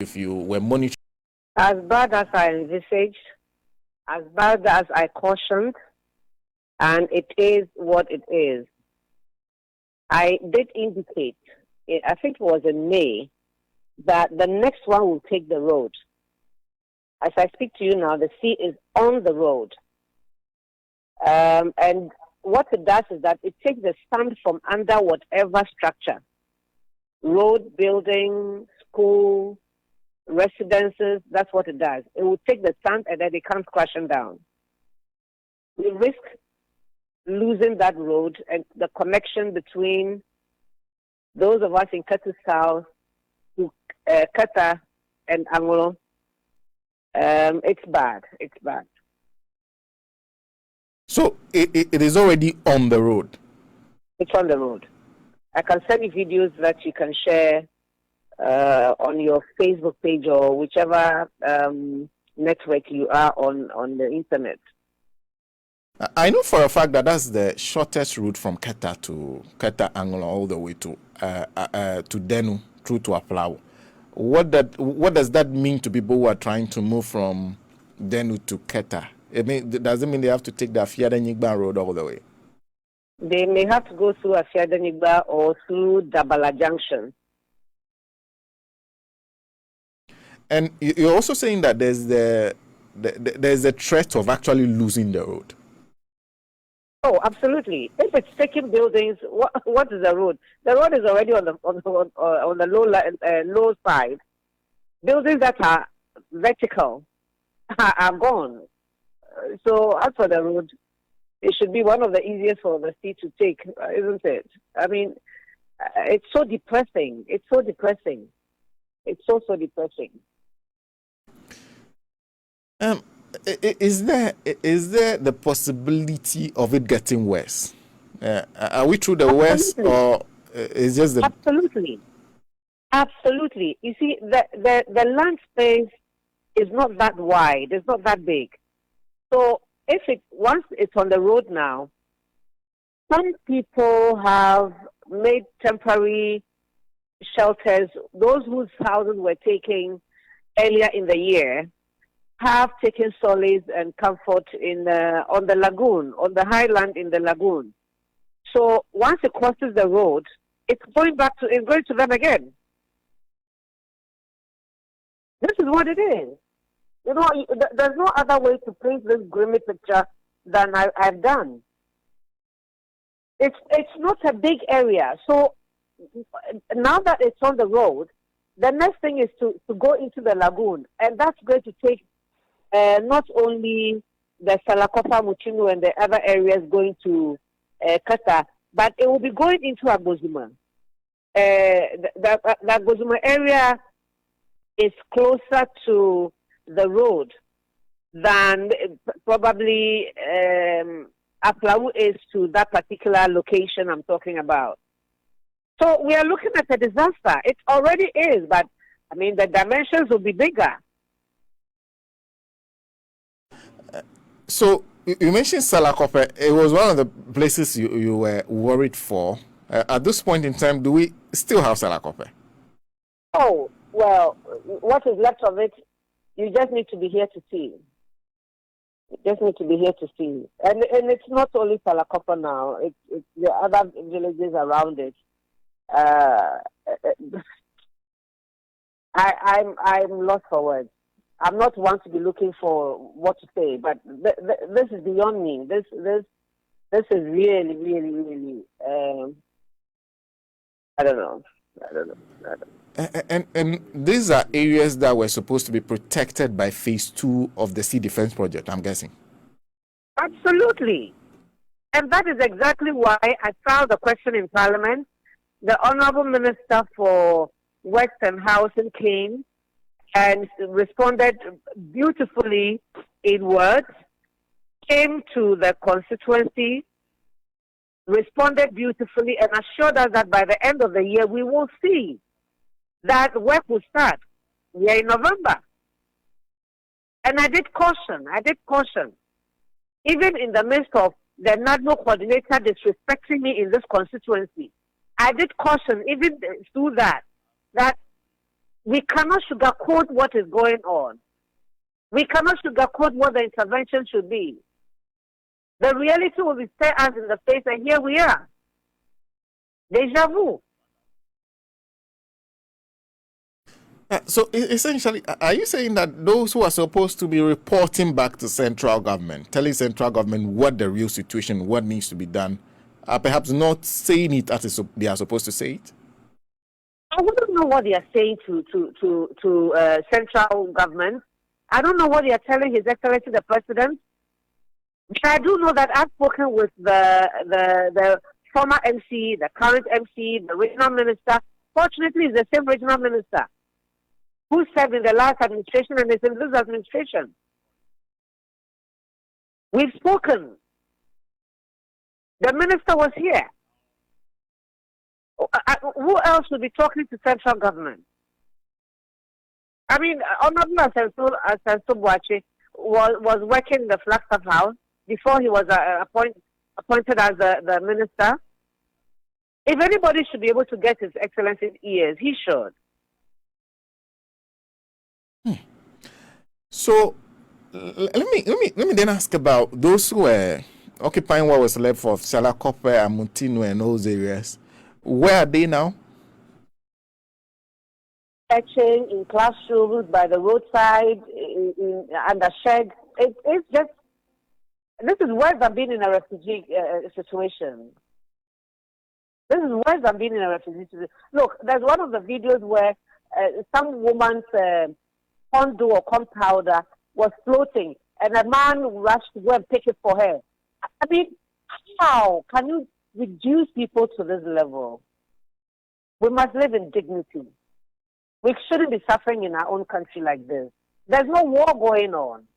if you were monitoring? As bad as I envisaged, as bad as I cautioned, and it is what it is. I did indicate, I think it was in May, that the next one will take the road. As I speak to you now, the sea is on the road. And what it does is that it takes the sand from under whatever structure, road, building, school, residences, that's what it does. It will take the sand and then it comes crashing down. We risk losing that road and the connection between those of us in Ketu South to Kata and Anglo. It's bad. It's bad. So it is already on the road? It's on the road. I can send you videos that you can share on your Facebook page or whichever network you are on the internet. I know for a fact that that's the shortest route from Keta to Keta Anglo all the way to Denu through to Aflao. What does that mean to people who are trying to move from Denu to Keta? Does it mean they have to take the Afiada-Nyigba road all the way? They may have to go through Afiada-Nyigba or through Dabala Junction. And you're also saying that there's a threat of actually losing the road. Oh, absolutely. If it's taking buildings, what is the road? The road is already on the low side. Buildings that are vertical are gone. So as for the road, it should be one of the easiest for the sea to take, isn't it? I mean, it's so depressing. It's so depressing. It's so depressing. Is there the possibility of it getting worse? Are we through the worst, or is just the... Absolutely. You see, the land space is not that wide. It's not that big. So once it's on the road now, some people have made temporary shelters. Those whose houses were taken earlier in the year have taken solace and comfort on the lagoon, on the highland in the lagoon. So once it crosses the road, it's going to them again. This is what it is. You know, there's no other way to paint this grimy picture than I've done. It's not a big area. So now that it's on the road, the next thing is to go into the lagoon. And that's going to take not only the Salakopa, Muchinu, and the other areas going to Kata, but it will be going into Agozuma. The Agozuma area is closer to the road than probably Aflao is to that particular location I'm talking about. So we are looking at a disaster. It already is, but I mean the dimensions will be bigger. So you mentioned Salakope. It was one of the places you were worried for. At this point in time, do we still have Salakope? Oh, well, what is left of it, you just need to be here to see. You just need to be here to see. And it's not only Salakope now. It's the other villages around it. I'm lost for words. I'm not one to be looking for what to say, but this is beyond me. This is really, really, really. I don't know. And these are areas that were supposed to be protected by phase 2 of the Sea Defense Project, I'm guessing. Absolutely. And that is exactly why I filed a question in Parliament. The Honorable Minister for Works and Housing came and responded beautifully in words, came to the constituency, responded beautifully, and assured us that by the end of the year, we will see that work will start. We are in November. And I did caution. Even in the midst of the NADMO coordinator disrespecting me in this constituency, I did caution, even through that We cannot sugarcoat what is going on. We cannot sugarcoat what the intervention should be. The reality will be stared us in the face, and here we are. Deja vu. So essentially, are you saying that those who are supposed to be reporting back to central government, telling central government what the real situation, what needs to be done, are perhaps not saying it as they are supposed to say it? I wouldn't know what they are saying to central government. I don't know what they are telling His Excellency the President. But I do know that I've spoken with the former MC, the current MC, the regional minister. Fortunately, it's the same regional minister who served in the last administration and is in this administration. We've spoken. The minister was here. Who else will be talking to central government? I mean, Honorable Asenso Boache was working in the Flagstaff House before he was appointed as the minister. If anybody should be able to get His Excellency's ears, he should. So let me then ask about those who were occupying what was left of Salakope and Mutinu and those areas. Where are they now? Searching in classrooms, by the roadside, under shed. It's just, this is worse than being in a refugee situation. This is worse than being in a refugee situation. Look, there's one of the videos where some woman's condo or compounder was floating, and a man rushed to go and pick it for her. I mean, how can you reduce people to this level? We must live in dignity. We shouldn't be suffering in our own country like this. There's no war going on.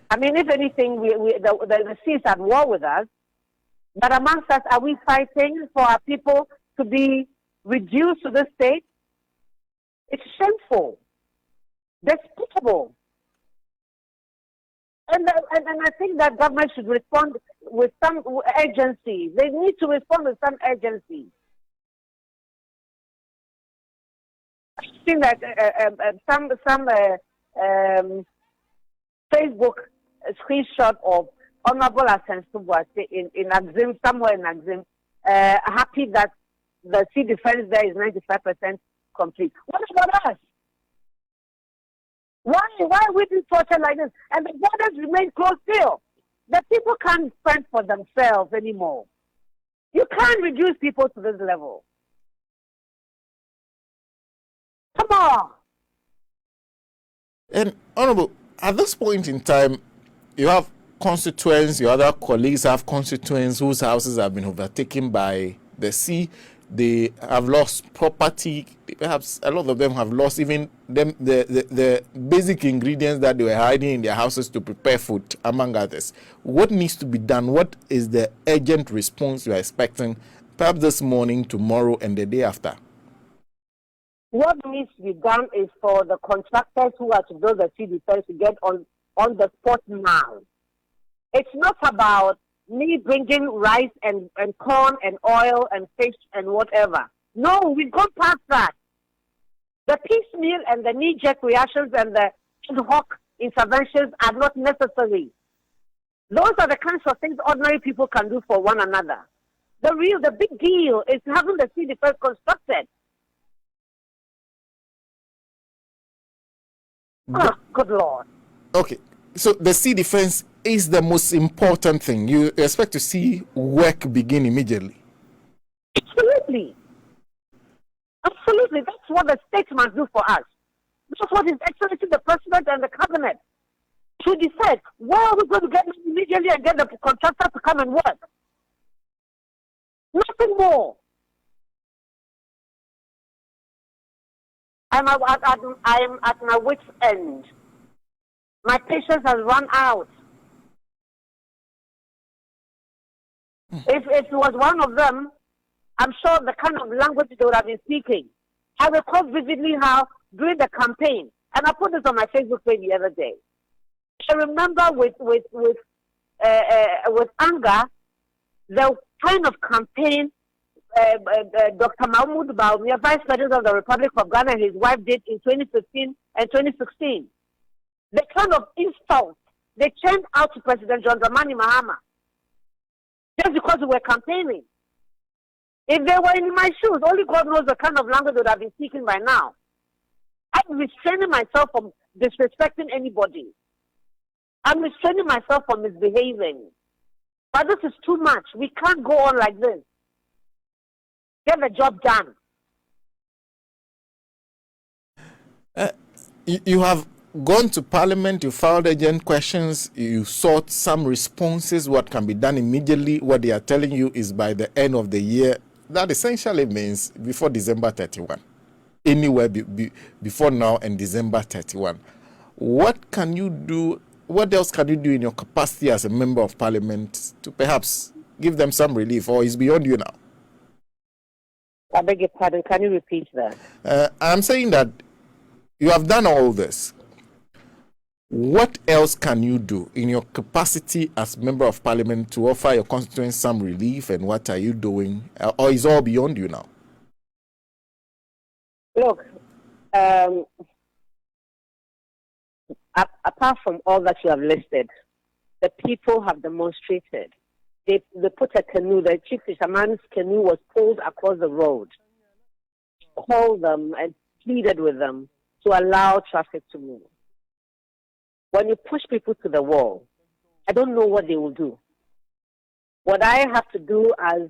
I mean, if anything, the sea is at war with us. But amongst us, are we fighting for our people to be reduced to this state? It's shameful, despicable. And I think that government should respond with some urgency. They need to respond with some urgency. I've seen that some Facebook screenshot of Honorable Asenso Boache in Axim, somewhere in Axim, happy that the sea defense there is 95% complete. What about us? Why are we being tortured like this? And the borders remain closed still. The people can't fend for themselves anymore. You can't reduce people to this level. Come on. And Honorable, at this point in time, you have constituents, your other colleagues have constituents whose houses have been overtaken by the sea. They have lost property. Perhaps a lot of them have lost even the basic ingredients that they were hiding in their houses to prepare food, among others. What needs to be done? What is the urgent response you are expecting, perhaps this morning, tomorrow, and the day after? What needs to be done is for the contractors who are to build the sea defense to get on the spot now. It's not about me bringing rice and corn and oil and fish and whatever. No, we've gone past that. The piecemeal and the knee-jerk reactions and the ad hoc interventions are not necessary. Those are the kinds of things ordinary people can do for one another. The big deal is having the sea defense constructed. Oh, good Lord. Okay, so the sea defense is the most important thing. You expect to see work begin immediately? Absolutely. Absolutely. That's what the state must do for us. That's what His Excellency the President and the Cabinet should decide. Where are we going to get immediately and get the contractor to come and work? Nothing more. I'm at my wit's end. My patience has run out. If it was one of them, I'm sure the kind of language they would have been speaking. I recall vividly how during the campaign, and I put this on my Facebook page the other day. I remember with anger the kind of campaign Dr. Mahmoud Bawumia, Vice President of the Republic of Ghana, and his wife did in 2015 and 2016. The kind of insult they churned out to President John Dramani Mahama just because we were campaigning. If they were in my shoes, only God knows the kind of language they would have been speaking by now. I'm restraining myself from disrespecting anybody. I'm restraining myself from misbehaving. But this is too much. We can't go on like this. Get the job done. You have gone to Parliament, you filed urgent questions, you sought some responses, what can be done immediately. What they are telling you is by the end of the year. That essentially means before December 31. Anywhere before now and December 31. What can you do? What else can you do in your capacity as a member of Parliament to perhaps give them some relief, or is beyond you now? I beg your pardon, can you repeat that? I'm saying that you have done all this. What else can you do in your capacity as member of Parliament to offer your constituents some relief, and what are you doing? Or is all beyond you now? Look, apart from all that you have listed, the people have demonstrated. They put a canoe, the chief fisherman's canoe was pulled across the road, called them and pleaded with them to allow traffic to move. When you push people to the wall, I don't know what they will do. What I have to do as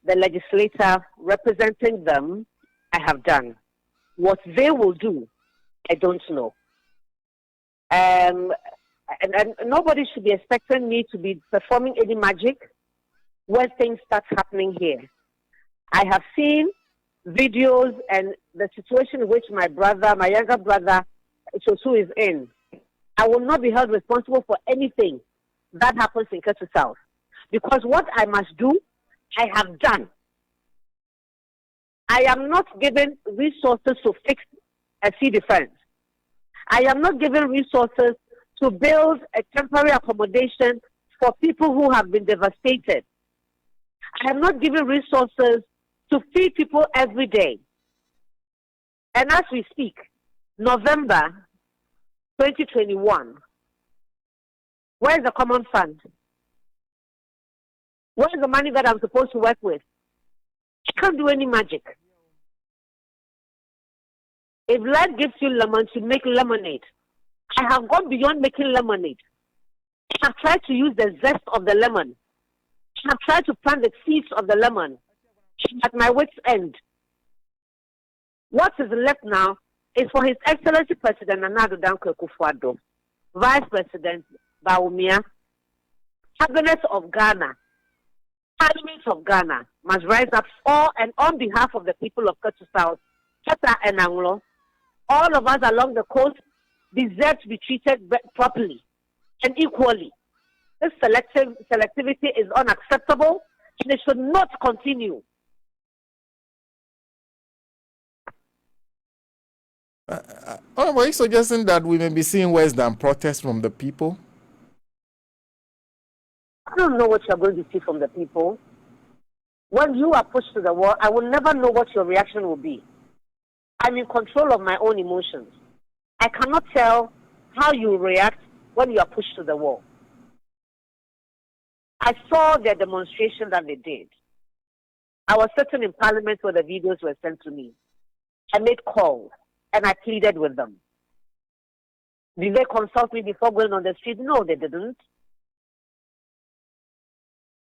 the legislator representing them, I have done. What they will do, I don't know. And nobody should be expecting me to be performing any magic when things start happening here. I have seen videos and the situation in which my younger brother, Chosu, is in. I will not be held responsible for anything that happens in Ketu South. Because what I must do, I have done. I am not given resources to fix a sea defense. I am not given resources to build a temporary accommodation for people who have been devastated. I am not given resources to feed people every day. And as we speak, November 2021, where is the common fund? Where is the money that I'm supposed to work with? I can't do any magic. If life gives you lemon, to make lemonade. I have gone beyond making lemonade. I have tried to use the zest of the lemon. I have tried to plant the seeds of the lemon. At my wit's end. What is left now is for His Excellency President Nana Addo Dankwa Akufo-Addo, Vice President Bawumia, Cabinet of Ghana, Parliament of Ghana must rise up for and on behalf of the people of Ketu South, Keta and Anglo. All of us along the coast deserve to be treated properly and equally. This selectivity is unacceptable and it should not continue. Were you suggesting that we may be seeing worse than protests from the people? I don't know what you're going to see from the people. When you are pushed to the wall, I will never know what your reaction will be. I'm in control of my own emotions. I cannot tell how you react when you are pushed to the wall. I saw their demonstration that they did. I was sitting in Parliament where the videos were sent to me. I made calls and I pleaded with them. Did they consult me before going on the street? No, they didn't.